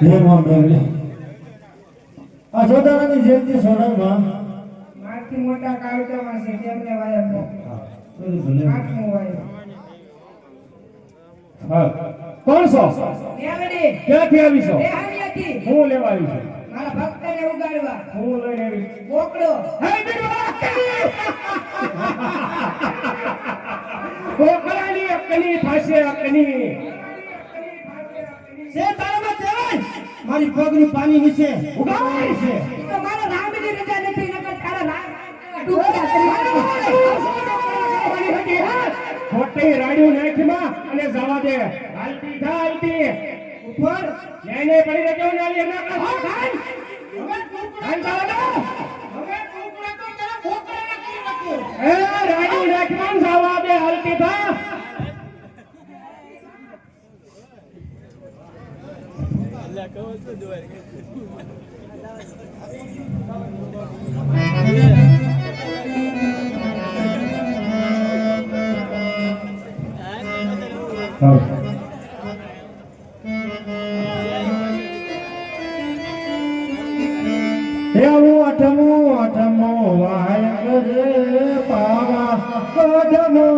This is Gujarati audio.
હે મોમ ડોંગરી આ સોદારાની જયંતિ સોડામાં મારથી મોટા કાળુચામાં છે તેમને વાયકો આઠમો વાયો હા કોણ છો દેવડી ક્યાંથી આવી છો દેહાણીયાથી હું લેવા આવી છું મારા ભક્તને ઉગાડવા હું લઈને આવી બોકડો હે કોકરાની અકની થાશે અકની સે તારામાં દેવાય મારી પગની પાણી નીચે ઉગાડી છે તો મારા રામની રજા નથી નકર તારા રામ ડૂબી ખોટી રાડ્યું નાખમાં અને જવા દે હાલતી થા હાલતી ઉપર લઈને પડી રહેજો ને આલી એના કા ખાઈ હવે ટુકડા હવે ટુકડા તો તારા ભોકરાને કરી નાખું એ રાડ્યું નાખમાં જવા દે હાલતી થા અલ્લાહ કહો તો દોર અઠમો વાય કરે પાવા કદમો